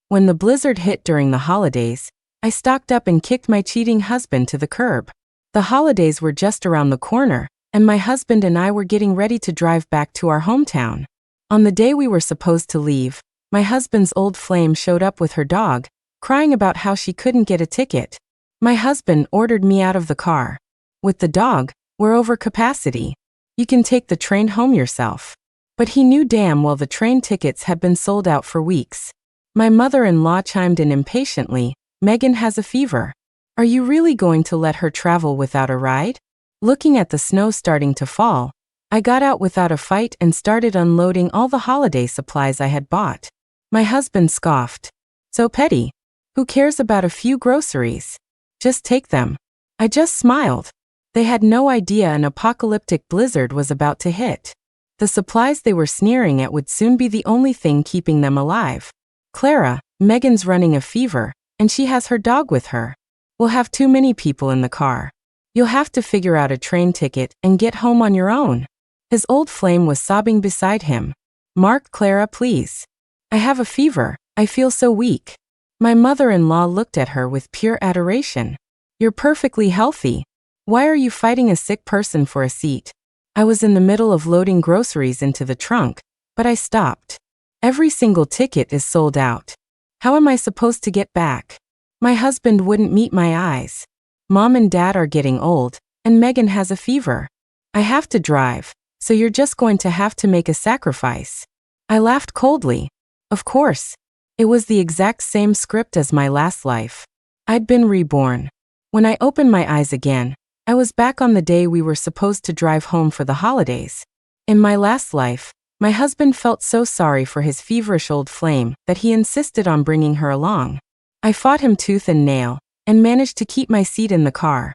When the blizzard hit during the holidays, I stocked up and kicked my cheating husband to the curb. The holidays were just around the corner, and my husband and I were getting ready to drive back to our hometown. On the day we were supposed to leave, my husband's old flame showed up with her dog, crying about how she couldn't get a ticket. My husband ordered me out of the car. With the dog, we're over capacity. You can take the train home yourself. But he knew damn well the train tickets had been sold out for weeks. My mother-in-law chimed in impatiently, "Megan has a fever. Are you really going to let her travel without a ride?" Looking at the snow starting to fall, I got out without a fight and started unloading all the holiday supplies I had bought. My husband scoffed. "So petty. Who cares about a few groceries? Just take them." I just smiled. They had no idea an apocalyptic blizzard was about to hit. The supplies they were sneering at would soon be the only thing keeping them alive. "Clara, Megan's running a fever, and she has her dog with her. We'll have too many people in the car. You'll have to figure out a train ticket and get home on your own." His old flame was sobbing beside him. "Mark, Clara, please. I have a fever. I feel so weak." My mother-in-law looked at her with pure adoration. "You're perfectly healthy. Why are you fighting a sick person for a seat?" I was in the middle of loading groceries into the trunk, but I stopped. "Every single ticket is sold out. How am I supposed to get back?" My husband wouldn't meet my eyes. "Mom and Dad are getting old, and Megan has a fever. I have to drive, so you're just going to have to make a sacrifice." I laughed coldly. Of course. It was the exact same script as my last life. I'd been reborn. When I opened my eyes again, I was back on the day we were supposed to drive home for the holidays. In my last life, my husband felt so sorry for his feverish old flame that he insisted on bringing her along. I fought him tooth and nail, and managed to keep my seat in the car.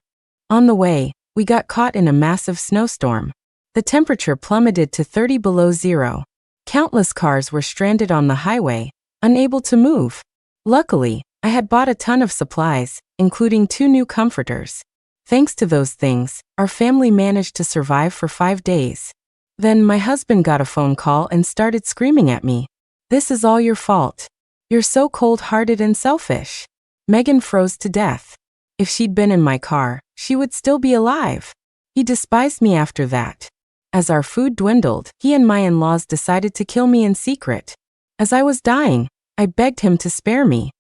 On the way, we got caught in a massive snowstorm. The temperature plummeted to 30 below zero. Countless cars were stranded on the highway, unable to move. Luckily, I had bought a ton of supplies, including 2 new comforters. Thanks to those things, our family managed to survive for 5 days. Then my husband got a phone call and started screaming at me. "This is all your fault. You're so cold-hearted and selfish." Megan froze to death. If she'd been in my car, she would still be alive. He despised me after that. As our food dwindled, he and my in-laws decided to kill me in secret. As I was dying, I begged him to spare me.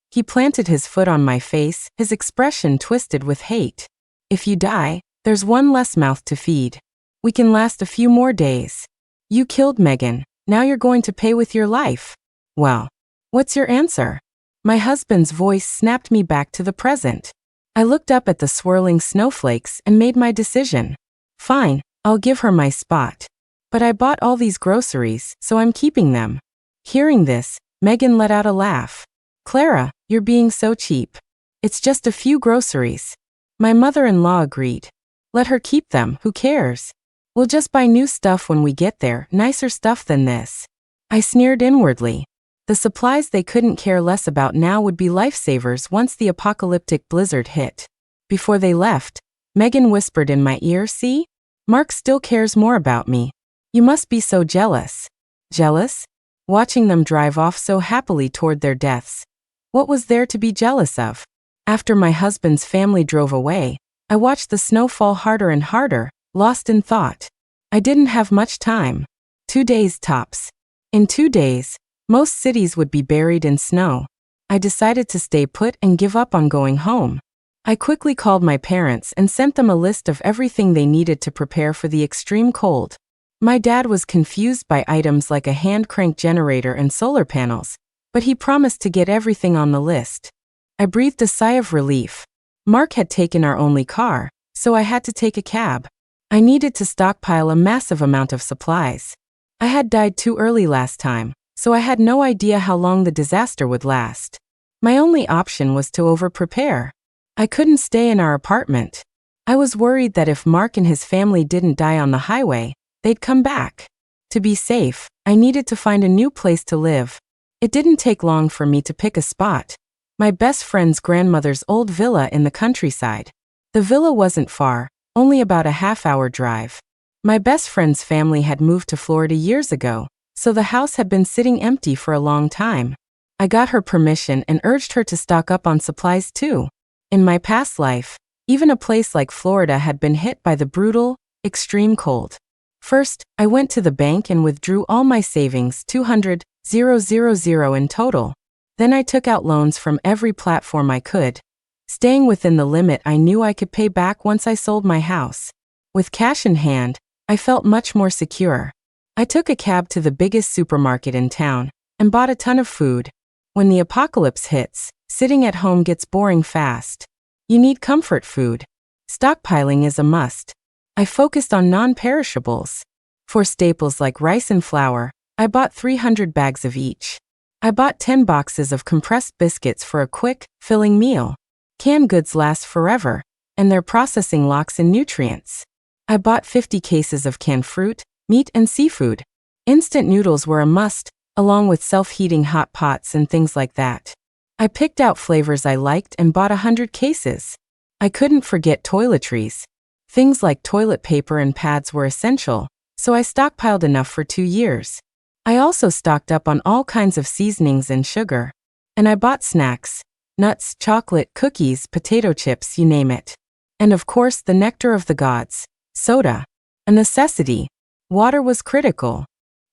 He planted his foot on my face, his expression twisted with hate. "If you die, there's one less mouth to feed. We can last a few more days. You killed Megan, now you're going to pay with your life. Well, what's your answer?" My husband's voice snapped me back to the present. I looked up at the swirling snowflakes and made my decision. "Fine, I'll give her my spot. But I bought all these groceries, so I'm keeping them." Hearing this, Megan let out a laugh. "Clara, you're being so cheap. It's just a few groceries." My mother-in-law agreed. "Let her keep them, who cares? We'll just buy new stuff when we get there, nicer stuff than this." I sneered inwardly. The supplies they couldn't care less about now would be lifesavers once the apocalyptic blizzard hit. Before they left, Megan whispered in my ear, "See? Mark still cares more about me. You must be so jealous." Jealous? Watching them drive off so happily toward their deaths. What was there to be jealous of? After my husband's family drove away, I watched the snow fall harder and harder, lost in thought. I didn't have much time. 2 days tops. In 2 days, most cities would be buried in snow. I decided to stay put and give up on going home. I quickly called my parents and sent them a list of everything they needed to prepare for the extreme cold. My dad was confused by items like a hand-crank generator and solar panels, but he promised to get everything on the list. I breathed a sigh of relief. Mark had taken our only car, so I had to take a cab. I needed to stockpile a massive amount of supplies. I had died too early last time, so I had no idea how long the disaster would last. My only option was to over-prepare. I couldn't stay in our apartment. I was worried that if Mark and his family didn't die on the highway, they'd come back. To be safe, I needed to find a new place to live. It didn't take long for me to pick a spot. My best friend's grandmother's old villa in the countryside. The villa wasn't far, only about a half-hour drive. My best friend's family had moved to Florida years ago, so the house had been sitting empty for a long time. I got her permission and urged her to stock up on supplies too. In my past life, even a place like Florida had been hit by the brutal, extreme cold. First, I went to the bank and withdrew all my savings, $200,000 in total. Then I took out loans from every platform I could, staying within the limit I knew I could pay back once I sold my house. With cash in hand, I felt much more secure. I took a cab to the biggest supermarket in town and bought a ton of food. When the apocalypse hits, sitting at home gets boring fast. You need comfort food. Stockpiling is a must. I focused on non-perishables. For staples like rice and flour, I bought 300 bags of each. I bought 10 boxes of compressed biscuits for a quick, filling meal. Canned goods last forever, and their processing locks in nutrients. I bought 50 cases of canned fruit, meat, and seafood. Instant noodles were a must, along with self-heating hot pots and things like that. I picked out flavors I liked and bought 100 cases. I couldn't forget toiletries. Things like toilet paper and pads were essential, so I stockpiled enough for 2 years. I also stocked up on all kinds of seasonings and sugar. And I bought snacks, nuts, chocolate, cookies, potato chips, you name it. And of course, the nectar of the gods, soda. A necessity. Water was critical.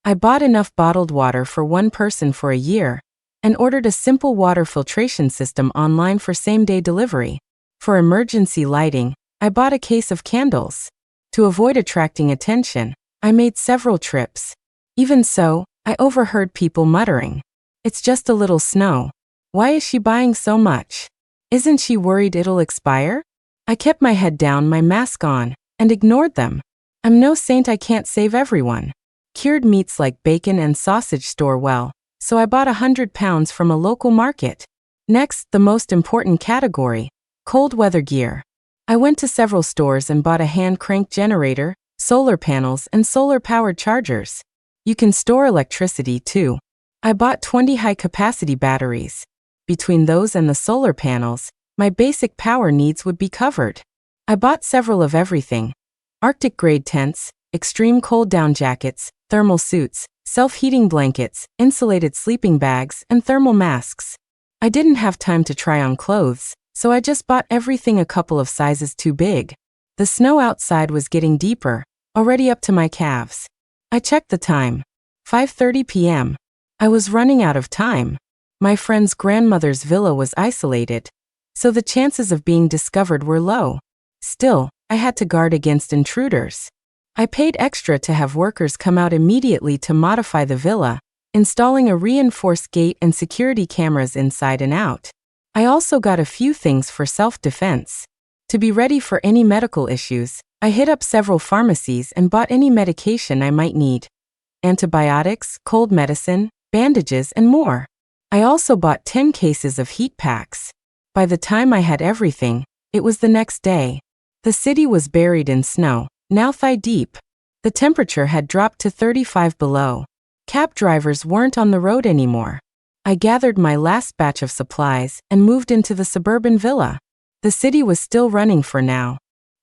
I bought enough bottled water for one person for a year and ordered a simple water filtration system online for same-day delivery. For emergency lighting, I bought a case of candles. To avoid attracting attention, I made several trips. Even so, I overheard people muttering, "It's just a little snow. Why is she buying so much? Isn't she worried it'll expire?" I kept my head down, my mask on, and ignored them. I'm no saint, I can't save everyone. Cured meats like bacon and sausage store well, so I bought 100 pounds from a local market. Next, the most important category, cold weather gear. I went to several stores and bought a hand crank generator, solar panels, and solar-powered chargers. You can store electricity too. I bought 20 high-capacity batteries. Between those and the solar panels, my basic power needs would be covered. I bought several of everything. Arctic-grade tents, extreme cold down jackets, thermal suits, self-heating blankets, insulated sleeping bags, and thermal masks. I didn't have time to try on clothes, so I just bought everything a couple of sizes too big. The snow outside was getting deeper, already up to my calves. I checked the time. 5:30 p.m. I was running out of time. My friend's grandmother's villa was isolated, so the chances of being discovered were low. Still, I had to guard against intruders. I paid extra to have workers come out immediately to modify the villa, installing a reinforced gate and security cameras inside and out. I also got a few things for self-defense. To be ready for any medical issues, I hit up several pharmacies and bought any medication I might need. Antibiotics, cold medicine, bandages, and more. I also bought 10 cases of heat packs. By the time I had everything, it was the next day. The city was buried in snow, now thigh-deep. The temperature had dropped to 35 below. Cab drivers weren't on the road anymore. I gathered my last batch of supplies and moved into the suburban villa. The city was still running for now.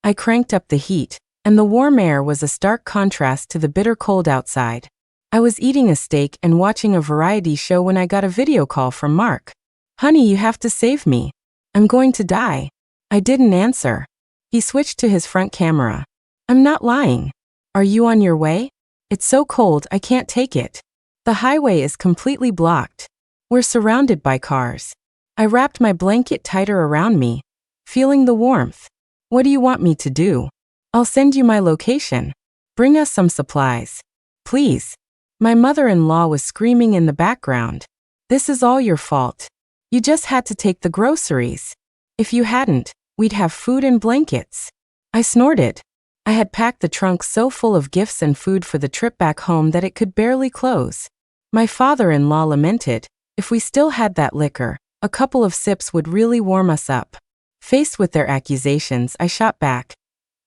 I cranked up the heat, and the warm air was a stark contrast to the bitter cold outside. I was eating a steak and watching a variety show when I got a video call from Mark. "Honey, you have to save me. I'm going to die." I didn't answer. He switched to his front camera. "I'm not lying. Are you on your way? It's so cold I can't take it. The highway is completely blocked. We're surrounded by cars." I wrapped my blanket tighter around me, feeling the warmth. "What do you want me to do?" "I'll send you my location. Bring us some supplies. Please." My mother-in-law was screaming in the background. "This is all your fault. You just had to take the groceries. If you hadn't, we'd have food and blankets." I snorted. I had packed the trunk so full of gifts and food for the trip back home that it could barely close. My father-in-law lamented, "If we still had that liquor, a couple of sips would really warm us up." Faced with their accusations, I shot back.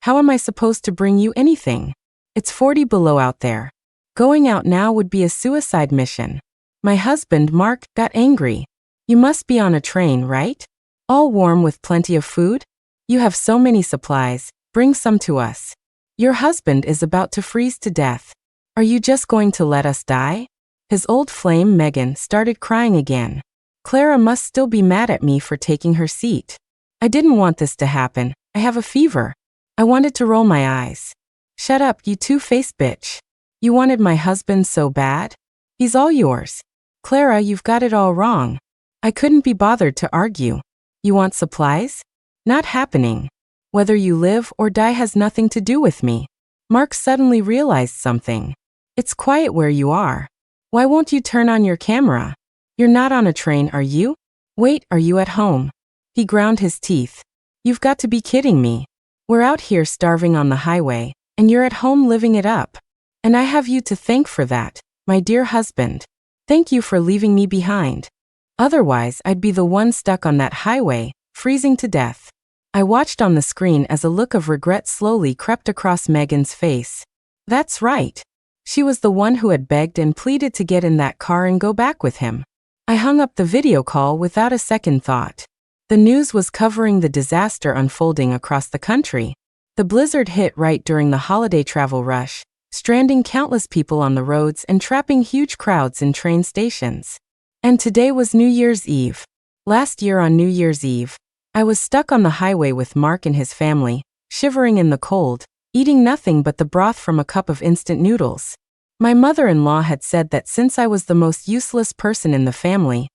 "How am I supposed to bring you anything? It's 40 below out there. Going out now would be a suicide mission." My husband, Mark, got angry. "You must be on a train, right? All warm with plenty of food? You have so many supplies, bring some to us. Your husband is about to freeze to death. Are you just going to let us die?" His old flame, Megan, started crying again. Clara must still be mad at me for taking her seat. I didn't want this to happen. I have a fever. I wanted to roll my eyes. Shut up, you two-faced bitch. You wanted my husband so bad? He's all yours. Clara, you've got it all wrong. I couldn't be bothered to argue. You want supplies? Not happening. Whether you live or die has nothing to do with me. Mark suddenly realized something. It's quiet where you are. Why won't you turn on your camera? You're not on a train, are you? Wait, are you at home? He ground his teeth. You've got to be kidding me. We're out here starving on the highway, and you're at home living it up. And I have you to thank for that, my dear husband. Thank you for leaving me behind. Otherwise, I'd be the one stuck on that highway, freezing to death. I watched on the screen as a look of regret slowly crept across Megan's face. That's right. She was the one who had begged and pleaded to get in that car and go back with him. I hung up the video call without a second thought. The news was covering the disaster unfolding across the country. The blizzard hit right during the holiday travel rush, stranding countless people on the roads and trapping huge crowds in train stations. And today was New Year's Eve. Last year on New Year's Eve, I was stuck on the highway with Mark and his family, shivering in the cold, eating nothing but the broth from a cup of instant noodles. My mother-in-law had said that since I was the most useless person in the family,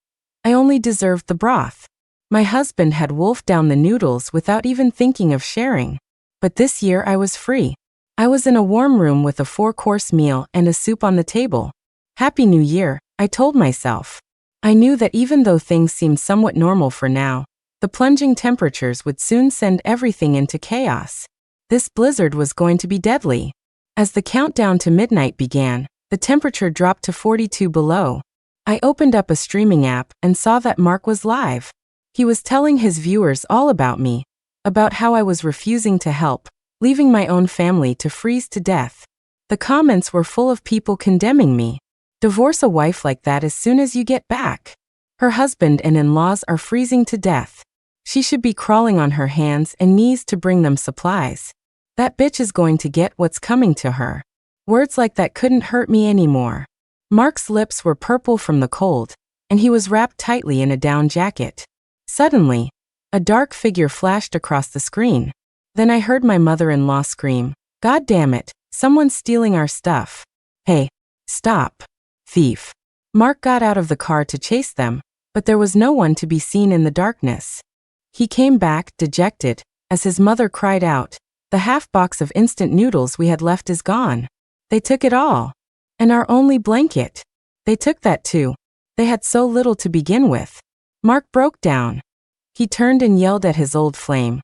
I only deserved the broth. My husband had wolfed down the noodles without even thinking of sharing. But this year I was free. I was in a warm room with a 4-course meal and a soup on the table. Happy New Year, I told myself. I knew that even though things seemed somewhat normal for now, the plunging temperatures would soon send everything into chaos. This blizzard was going to be deadly. As the countdown to midnight began, the temperature dropped to 42 below. I opened up a streaming app and saw that Mark was live. He was telling his viewers all about me, about how I was refusing to help, leaving my own family to freeze to death. The comments were full of people condemning me. Divorce a wife like that as soon as you get back. Her husband and in-laws are freezing to death. She should be crawling on her hands and knees to bring them supplies. That bitch is going to get what's coming to her. Words like that couldn't hurt me anymore. Mark's lips were purple from the cold, and he was wrapped tightly in a down jacket. Suddenly, a dark figure flashed across the screen. Then I heard my mother-in-law scream, "God damn it, someone's stealing our stuff. Hey, stop. Thief." Mark got out of the car to chase them, but there was no one to be seen in the darkness. He came back, dejected, as his mother cried out, "The half box of instant noodles we had left is gone. They took it all. And our only blanket. They took that too. They had so little to begin with." Mark broke down. He turned and yelled at his old flame.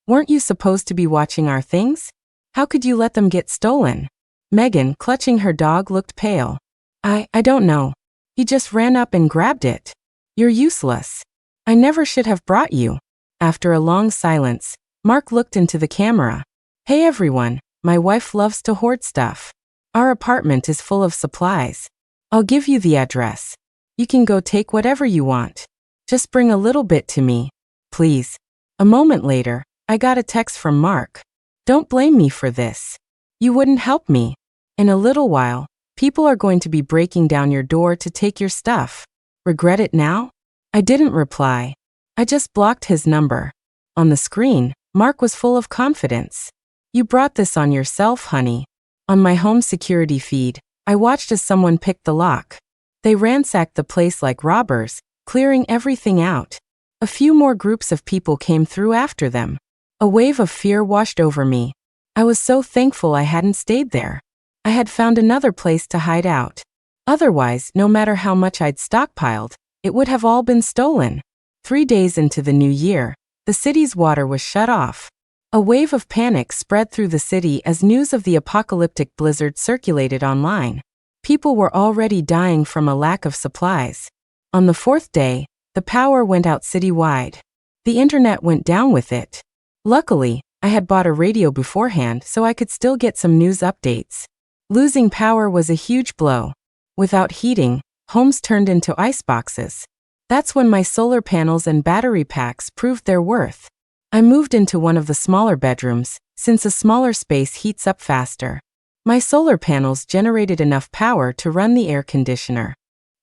"Weren't you supposed to be watching our things? How could you let them get stolen?" Megan, clutching her dog, looked pale. I don't know. He just ran up and grabbed it. You're useless. I never should have brought you." After a long silence, Mark looked into the camera. "Hey everyone, my wife loves to hoard stuff. Our apartment is full of supplies. I'll give you the address. You can go take whatever you want. Just bring a little bit to me, please." A moment later, I got a text from Mark. "Don't blame me for this. You wouldn't help me. In a little while, people are going to be breaking down your door to take your stuff. Regret it now?" I didn't reply. I just blocked his number. On the screen, Mark was full of confidence. "You brought this on yourself, honey." On my home security feed, I watched as someone picked the lock. They ransacked the place like robbers, clearing everything out. A few more groups of people came through after them. A wave of fear washed over me. I was so thankful I hadn't stayed there. I had found another place to hide out. Otherwise, no matter how much I'd stockpiled, it would have all been stolen. 3 days into the new year, the city's water was shut off. A wave of panic spread through the city as news of the apocalyptic blizzard circulated online. People were already dying from a lack of supplies. On the 4th day, the power went out citywide. The internet went down with it. Luckily, I had bought a radio beforehand so I could still get some news updates. Losing power was a huge blow. Without heating, homes turned into iceboxes. That's when my solar panels and battery packs proved their worth. I moved into one of the smaller bedrooms, since a smaller space heats up faster. My solar panels generated enough power to run the air conditioner.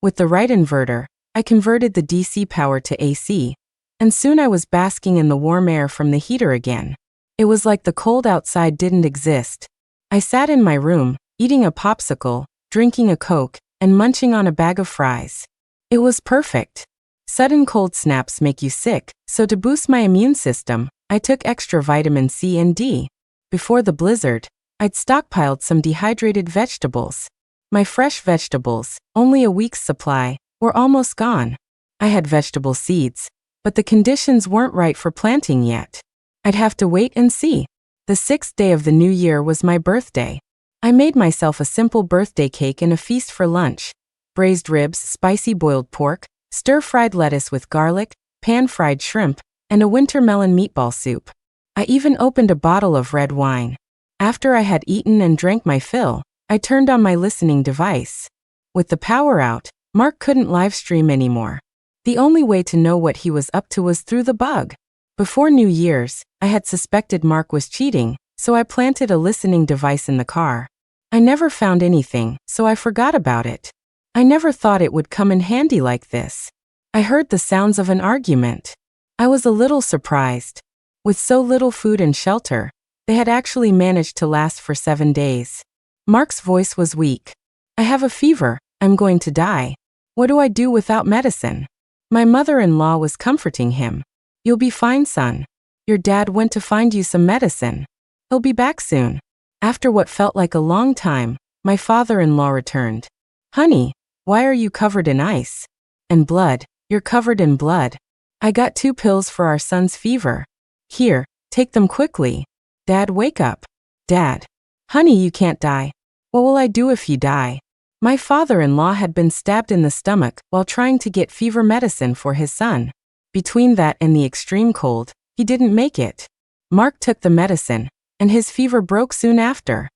With the right inverter, I converted the DC power to AC, and soon I was basking in the warm air from the heater again. It was like the cold outside didn't exist. I sat in my room, eating a popsicle, drinking a Coke, and munching on a bag of fries. It was perfect. Sudden cold snaps make you sick, so to boost my immune system, I took extra vitamin C and D. Before the blizzard, I'd stockpiled some dehydrated vegetables. My fresh vegetables, only a week's supply, were almost gone. I had vegetable seeds, but the conditions weren't right for planting yet. I'd have to wait and see. The 6th day of the new year was my birthday. I made myself a simple birthday cake and a feast for lunch. Braised ribs, spicy boiled pork, stir-fried lettuce with garlic, pan-fried shrimp, and a winter melon meatball soup. I even opened a bottle of red wine. After I had eaten and drank my fill, I turned on my listening device. With the power out, Mark couldn't live stream anymore. The only way to know what he was up to was through the bug. Before New Year's, I had suspected Mark was cheating, so I planted a listening device in the car. I never found anything, so I forgot about it. I never thought it would come in handy like this. I heard the sounds of an argument. I was a little surprised. With so little food and shelter, they had actually managed to last for 7 days. Mark's voice was weak. I have a fever, I'm going to die. What do I do without medicine? My mother-in-law was comforting him. You'll be fine, son. Your dad went to find you some medicine. He'll be back soon. After what felt like a long time, my father-in-law returned. Honey, why are you covered in ice? And blood, you're covered in blood. I got 2 pills for our son's fever. Here, take them quickly. Dad, wake up. Dad. Honey, you can't die. What will I do if you die? My father-in-law had been stabbed in the stomach while trying to get fever medicine for his son. Between that and the extreme cold, he didn't make it. Mark took the medicine, and his fever broke soon after.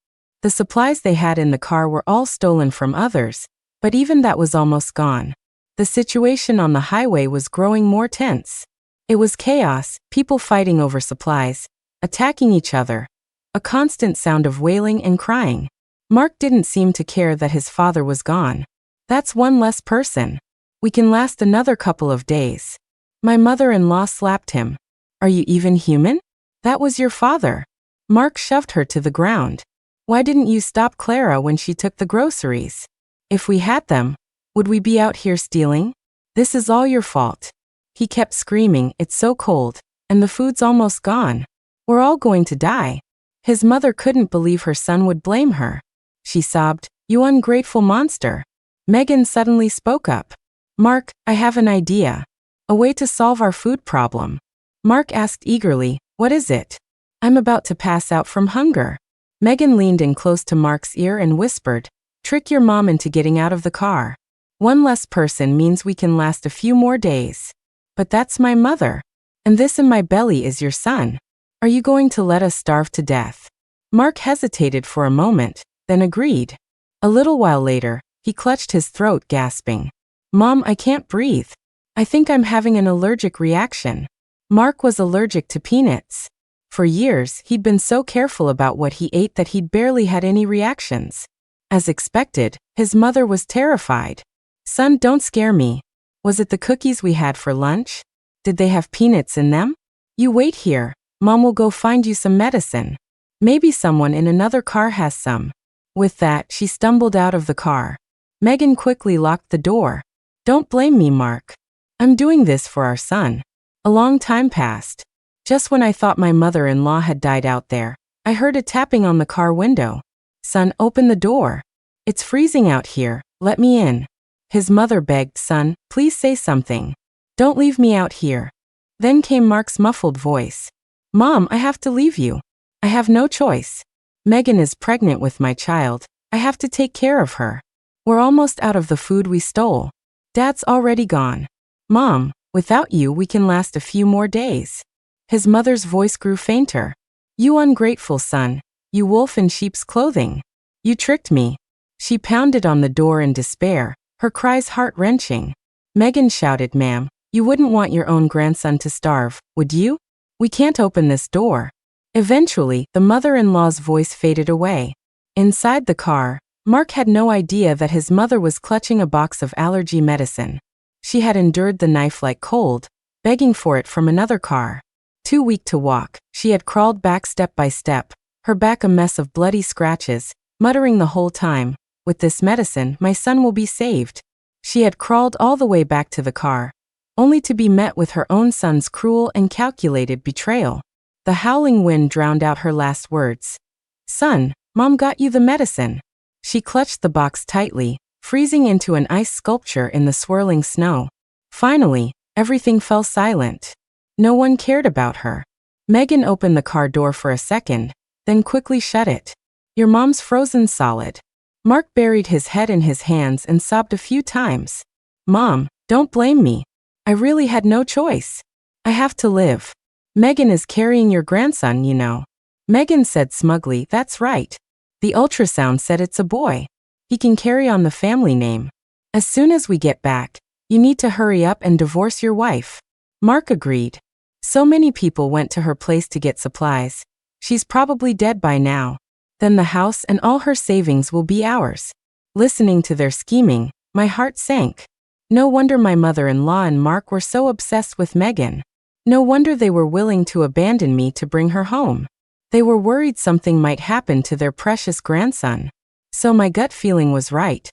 The supplies they had in the car were all stolen from others, but even that was almost gone. The situation on the highway was growing more tense. It was chaos, people fighting over supplies, attacking each other, a constant sound of wailing and crying. Mark didn't seem to care that his father was gone. That's one less person. We can last another couple of days. My mother-in-law slapped him. Are you even human? That was your father. Mark shoved her to the ground. Why didn't you stop Clara when she took the groceries? If we had them, would we be out here stealing? This is all your fault. He kept screaming, it's so cold, and the food's almost gone. We're all going to die. His mother couldn't believe her son would blame her. She sobbed, you ungrateful monster. Megan suddenly spoke up. Mark, I have an idea. A way to solve our food problem. Mark asked eagerly, what is it? I'm about to pass out from hunger. Megan leaned in close to Mark's ear and whispered, trick your mom into getting out of the car. One less person means we can last a few more days. But that's my mother. And this in my belly is your son. Are you going to let us starve to death? Mark hesitated for a moment, then agreed. A little while later, he clutched his throat, gasping. Mom, I can't breathe. I think I'm having an allergic reaction. Mark was allergic to peanuts. For years, he'd been so careful about what he ate that he'd barely had any reactions. As expected, his mother was terrified. Son, don't scare me. Was it the cookies we had for lunch? Did they have peanuts in them? You wait here. Mom will go find you some medicine. Maybe someone in another car has some. With that, she stumbled out of the car. Megan quickly locked the door. Don't blame me, Mark. I'm doing this for our son. A long time passed. Just when I thought my mother-in-law had died out there, I heard a tapping on the car window. Son, open the door. It's freezing out here, let me in. His mother begged, son, please say something. Don't leave me out here. Then came Mark's muffled voice. Mom, I have to leave you. I have no choice. Megan is pregnant with my child. I have to take care of her. We're almost out of the food we stole. Dad's already gone. Mom, without you we can last a few more days. His mother's voice grew fainter. You ungrateful son, you wolf in sheep's clothing. You tricked me. She pounded on the door in despair, her cries heart-wrenching. Megan shouted, ma'am, you wouldn't want your own grandson to starve, would you? We can't open this door. Eventually, the mother-in-law's voice faded away. Inside the car, Mark had no idea that his mother was clutching a box of allergy medicine. She had endured the knife like cold, begging for it from another car. Too weak to walk, she had crawled back step by step, her back a mess of bloody scratches, muttering the whole time, "With this medicine, my son will be saved." She had crawled all the way back to the car, only to be met with her own son's cruel and calculated betrayal. The howling wind drowned out her last words. "Son, Mom got you the medicine." She clutched the box tightly, freezing into an ice sculpture in the swirling snow. Finally, everything fell silent. No one cared about her. Megan opened the car door for a second, then quickly shut it. "Your mom's frozen solid." Mark buried his head in his hands and sobbed a few times. "Mom, don't blame me. I really had no choice. I have to live. Megan is carrying your grandson, you know." Megan said smugly, "That's right. The ultrasound said it's a boy. He can carry on the family name. As soon as we get back, you need to hurry up and divorce your wife." Mark agreed. So many people went to her place to get supplies. She's probably dead by now. Then the house and all her savings will be ours. Listening to their scheming, my heart sank. No wonder my mother-in-law and Mark were so obsessed with Megan. No wonder they were willing to abandon me to bring her home. They were worried something might happen to their precious grandson. So my gut feeling was right.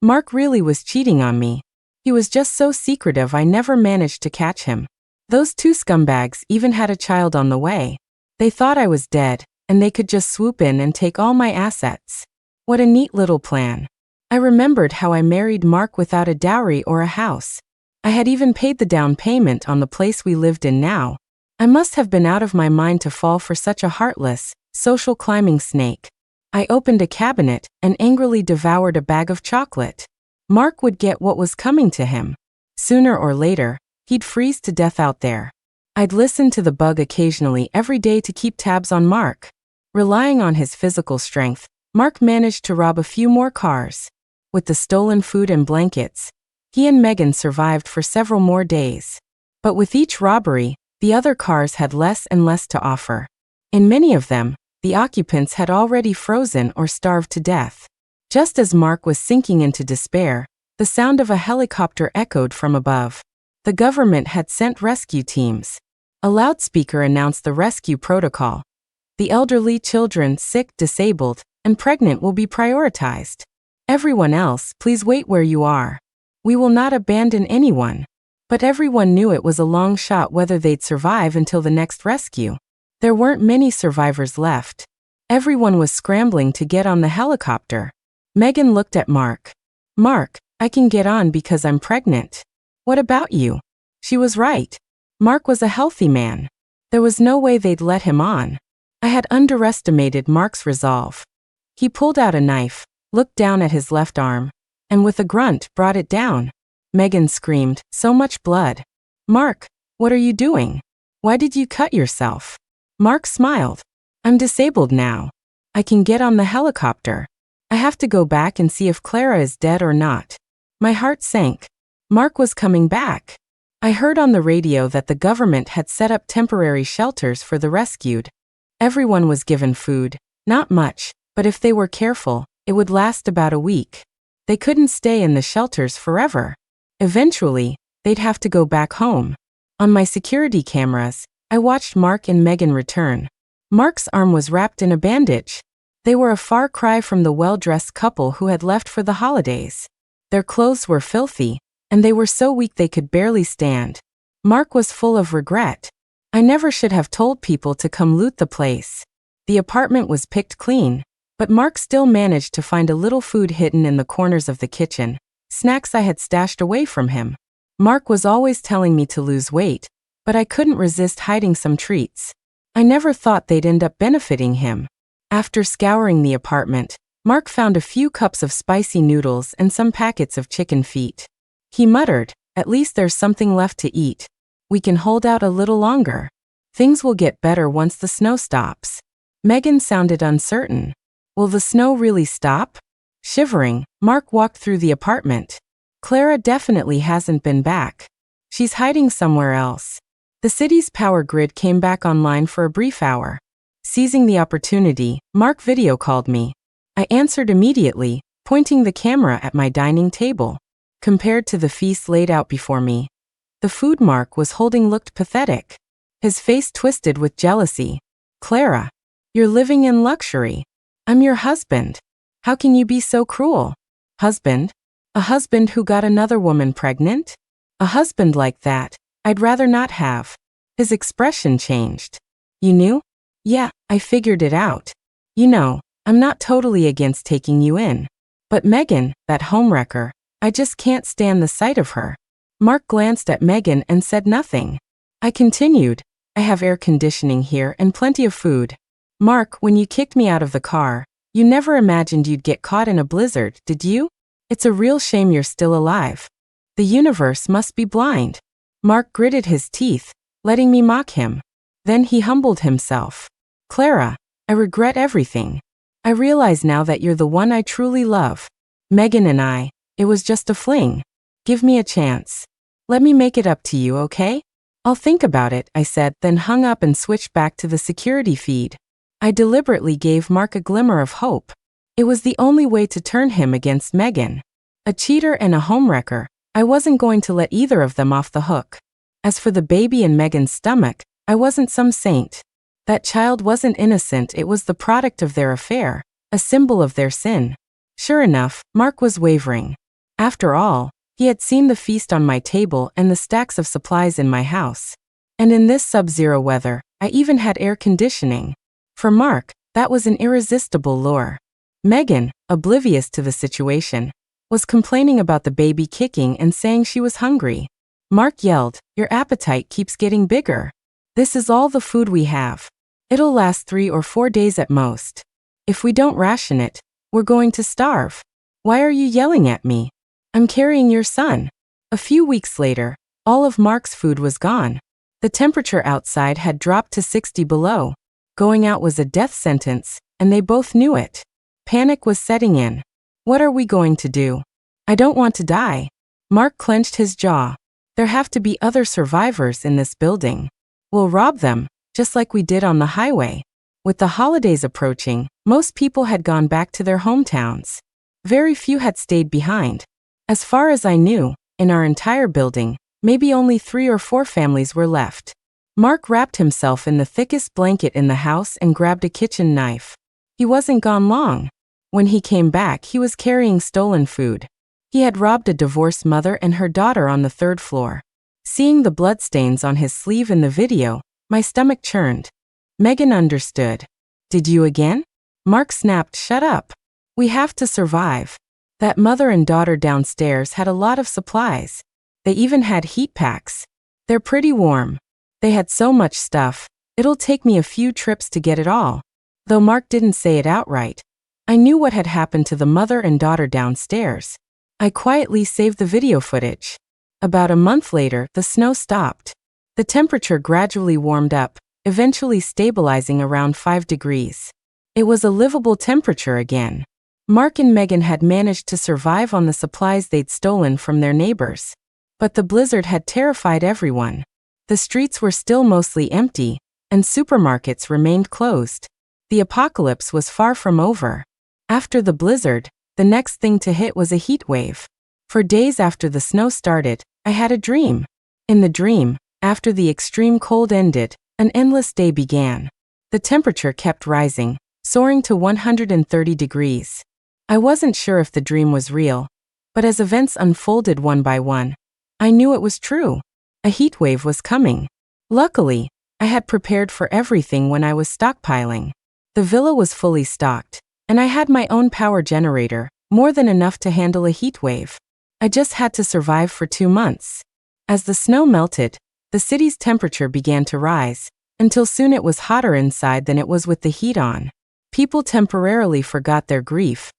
Mark really was cheating on me. He was just so secretive I never managed to catch him. Those two scumbags even had a child on the way. They thought I was dead, and they could just swoop in and take all my assets. What a neat little plan. I remembered how I married Mark without a dowry or a house. I had even paid the down payment on the place we lived in now. I must have been out of my mind to fall for such a heartless, social climbing snake. I opened a cabinet and angrily devoured a bag of chocolate. Mark would get what was coming to him. Sooner or later, he'd freeze to death out there. I'd listen to the bug occasionally every day to keep tabs on Mark. Relying on his physical strength, Mark managed to rob a few more cars. With the stolen food and blankets, he and Megan survived for several more days. But with each robbery, the other cars had less and less to offer. In many of them, the occupants had already frozen or starved to death. Just as Mark was sinking into despair, the sound of a helicopter echoed from above. The government had sent rescue teams. A loudspeaker announced the rescue protocol. The elderly, children, sick, disabled, and pregnant will be prioritized. Everyone else, please wait where you are. We will not abandon anyone. But everyone knew it was a long shot whether they'd survive until the next rescue. There weren't many survivors left. Everyone was scrambling to get on the helicopter. Megan looked at Mark. "Mark, I can get on because I'm pregnant. What about you?" She was right. Mark was a healthy man. There was no way they'd let him on. I had underestimated Mark's resolve. He pulled out a knife, looked down at his left arm, and with a grunt brought it down. Megan screamed, "So much blood." "Mark, what are you doing? Why did you cut yourself?" Mark smiled. "I'm disabled now. I can get on the helicopter. I have to go back and see if Clara is dead or not." My heart sank. Mark was coming back. I heard on the radio that the government had set up temporary shelters for the rescued. Everyone was given food, not much, but if they were careful, it would last about a week. They couldn't stay in the shelters forever. Eventually, they'd have to go back home. On my security cameras, I watched Mark and Megan return. Mark's arm was wrapped in a bandage. They were a far cry from the well-dressed couple who had left for the holidays. Their clothes were filthy, and they were so weak they could barely stand. Mark was full of regret. I never should have told people to come loot the place. The apartment was picked clean, but Mark still managed to find a little food hidden in the corners of the kitchen, snacks I had stashed away from him. Mark was always telling me to lose weight, but I couldn't resist hiding some treats. I never thought they'd end up benefiting him. After scouring the apartment, Mark found a few cups of spicy noodles and some packets of chicken feet. He muttered, "At least there's something left to eat. We can hold out a little longer. Things will get better once the snow stops." Megan sounded uncertain. "Will the snow really stop?" Shivering, Mark walked through the apartment. "Clara definitely hasn't been back. She's hiding somewhere else." The city's power grid came back online for a brief hour. Seizing the opportunity, Mark video called me. I answered immediately, pointing the camera at my dining table. compared to the feast laid out before me. The food Mark was holding looked pathetic. His face twisted with jealousy. Clara, you're living in luxury. I'm your husband. How can you be so cruel? Husband? A husband who got another woman pregnant? A husband like that, I'd rather not have. His expression changed. You knew? Yeah, I figured it out. You know, I'm not totally against taking you in. But Megan, that homewrecker, I just can't stand the sight of her. Mark glanced at Megan and said nothing. I continued, I have air conditioning here and plenty of food. Mark, when you kicked me out of the car, you never imagined you'd get caught in a blizzard, did you? It's a real shame you're still alive. The universe must be blind. Mark gritted his teeth, letting me mock him. Then he humbled himself. Clara, I regret everything. I realize now that you're the one I truly love. Megan and I, it was just a fling. Give me a chance. Let me make it up to you, okay? I'll think about it, I said, then hung up and switched back to the security feed. I deliberately gave Mark a glimmer of hope. It was the only way to turn him against Megan. A cheater and a homewrecker, I wasn't going to let either of them off the hook. As for the baby in Megan's stomach, I wasn't some saint. That child wasn't innocent, it was the product of their affair, a symbol of their sin. Sure enough, Mark was wavering. After all, he had seen the feast on my table and the stacks of supplies in my house. And in this sub-zero weather, I even had air conditioning. For Mark, that was an irresistible lure. Megan, oblivious to the situation, was complaining about the baby kicking and saying she was hungry. Mark yelled, "Your appetite keeps getting bigger. This is all the food we have. It'll last 3 or 4 days at most. If we don't ration it, we're going to starve. Why are you yelling at me? I'm carrying your son." A few weeks later, all of Mark's food was gone. The temperature outside had dropped to 60 below. Going out was a death sentence, and they both knew it. Panic was setting in. What are we going to do? I don't want to die. Mark clenched his jaw. There have to be other survivors in this building. We'll rob them, just like we did on the highway. With the holidays approaching, most people had gone back to their hometowns. Very few had stayed behind. As far as I knew, in our entire building, maybe only 3 or 4 families were left. Mark wrapped himself in the thickest blanket in the house and grabbed a kitchen knife. He wasn't gone long. When he came back, he was carrying stolen food. He had robbed a divorced mother and her daughter on the 3rd floor. Seeing the bloodstains on his sleeve in the video, my stomach churned. Megan understood. Did you again? Mark snapped, shut up. We have to survive. That mother and daughter downstairs had a lot of supplies. They even had heat packs. They're pretty warm. They had so much stuff, it'll take me a few trips to get it all. Though Mark didn't say it outright, I knew what had happened to the mother and daughter downstairs. I quietly saved the video footage. About a month later, the snow stopped. The temperature gradually warmed up, eventually stabilizing around 5 degrees. It was a livable temperature again. Mark and Megan had managed to survive on the supplies they'd stolen from their neighbors. But the blizzard had terrified everyone. The streets were still mostly empty, and supermarkets remained closed. The apocalypse was far from over. After the blizzard, the next thing to hit was a heat wave. For days after the snow started, I had a dream. In the dream, after the extreme cold ended, an endless day began. The temperature kept rising, soaring to 130 degrees. I wasn't sure if the dream was real, but as events unfolded one by one, I knew it was true. A heat wave was coming. Luckily, I had prepared for everything when I was stockpiling. The villa was fully stocked, and I had my own power generator, more than enough to handle a heat wave. I just had to survive for 2 months. As the snow melted, the city's temperature began to rise, until soon it was hotter inside than it was with the heat on. People temporarily forgot their grief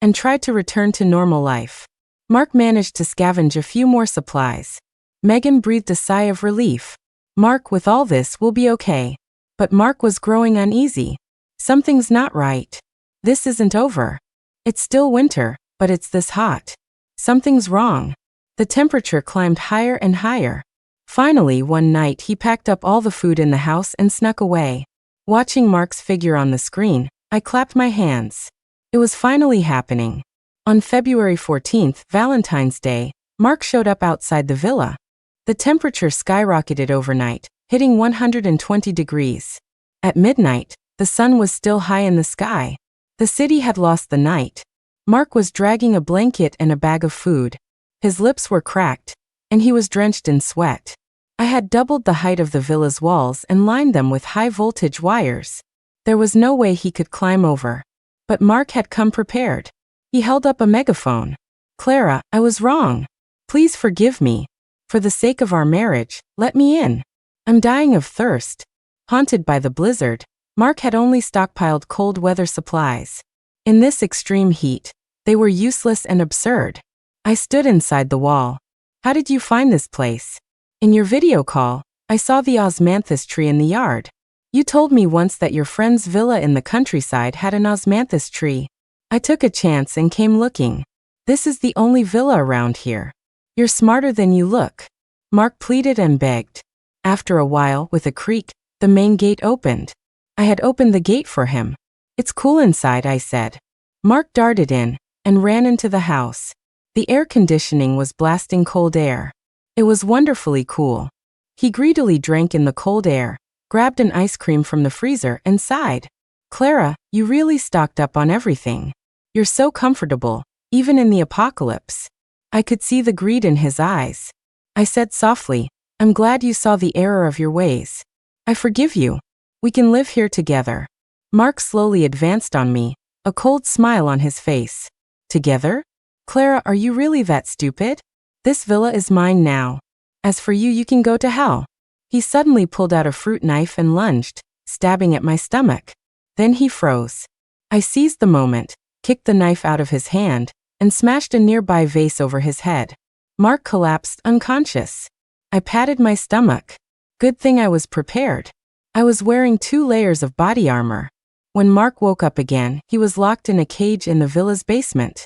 and tried to return to normal life. Mark managed to scavenge a few more supplies. Megan breathed a sigh of relief. Mark, with all this, will be okay. But Mark was growing uneasy. Something's not right. This isn't over. It's still winter, but it's this hot. Something's wrong. The temperature climbed higher and higher. Finally, one night he packed up all the food in the house and snuck away. Watching Mark's figure on the screen, I clapped my hands. It was finally happening. On February 14th, Valentine's Day, Mark showed up outside the villa. The temperature skyrocketed overnight, hitting 120 degrees. At midnight, the sun was still high in the sky. The city had lost the night. Mark was dragging a blanket and a bag of food. His lips were cracked, and he was drenched in sweat. I had doubled the height of the villa's walls and lined them with high-voltage wires. There was no way he could climb over. But Mark had come prepared. He held up a megaphone. "Clara, I was wrong. Please forgive me. For the sake of our marriage, let me in. I'm dying of thirst." Haunted by the blizzard, Mark had only stockpiled cold weather supplies. In this extreme heat, they were useless and absurd. I stood inside the wall. "How did you find this place?" "In your video call, I saw the osmanthus tree in the yard. You told me once that your friend's villa in the countryside had an osmanthus tree. I took a chance and came looking. This is the only villa around here. You're smarter than you look." Mark pleaded and begged. After a while, with a creak, the main gate opened. I had opened the gate for him. "It's cool inside," I said. Mark darted in and ran into the house. The air conditioning was blasting cold air. It was wonderfully cool. He greedily drank in the cold air, grabbed an ice cream from the freezer, and sighed. "Clara, you really stocked up on everything. You're so comfortable, even in the apocalypse." I could see the greed in his eyes. I said softly, "I'm glad you saw the error of your ways. I forgive you. We can live here together." Mark slowly advanced on me, a cold smile on his face. "Together? Clara, are you really that stupid? This villa is mine now. As for you, you can go to hell." He suddenly pulled out a fruit knife and lunged, stabbing at my stomach. Then he froze. I seized the moment, kicked the knife out of his hand, and smashed a nearby vase over his head. Mark collapsed unconscious. I patted my stomach. Good thing I was prepared. I was wearing 2 layers of body armor. When Mark woke up again, he was locked in a cage in the villa's basement.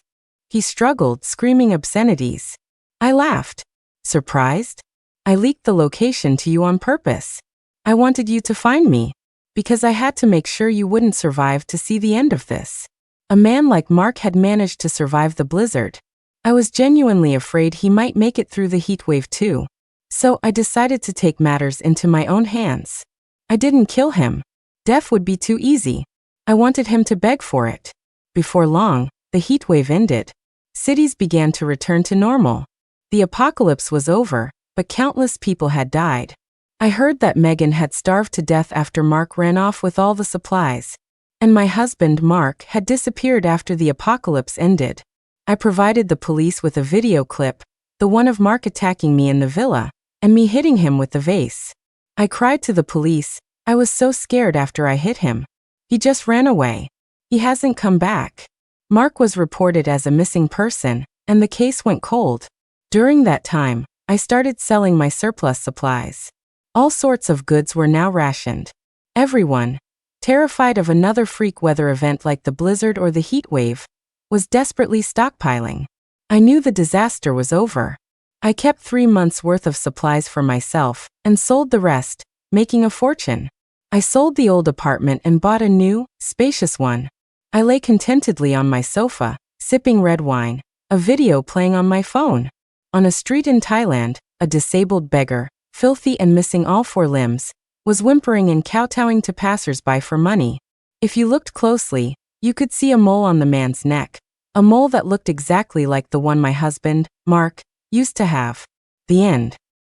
He struggled, screaming obscenities. I laughed. "Surprised? I leaked the location to you on purpose. I wanted you to find me, because I had to make sure you wouldn't survive to see the end of this." A man like Mark had managed to survive the blizzard. I was genuinely afraid he might make it through the heatwave too. So I decided to take matters into my own hands. I didn't kill him. Death would be too easy. I wanted him to beg for it. Before long, the heatwave ended. Cities began to return to normal. The apocalypse was over, but countless people had died. I heard that Megan had starved to death after Mark ran off with all the supplies. And my husband, Mark, had disappeared after the apocalypse ended. I provided the police with a video clip, the one of Mark attacking me in the villa, and me hitting him with the vase. I cried to the police. I was so scared after I hit him. He just ran away. He hasn't come back. Mark was reported as a missing person, and the case went cold. During that time, I started selling my surplus supplies. All sorts of goods were now rationed. Everyone, terrified of another freak weather event like the blizzard or the heat wave, was desperately stockpiling. I knew the disaster was over. I kept 3 months' worth of supplies for myself and sold the rest, making a fortune. I sold the old apartment and bought a new, spacious one. I lay contentedly on my sofa, sipping red wine, a video playing on my phone. On a street in Thailand, a disabled beggar, filthy and missing all 4 limbs, was whimpering and kowtowing to passers-by for money. If you looked closely, you could see a mole on the man's neck, a mole that looked exactly like the one my husband, Mark, used to have. The end.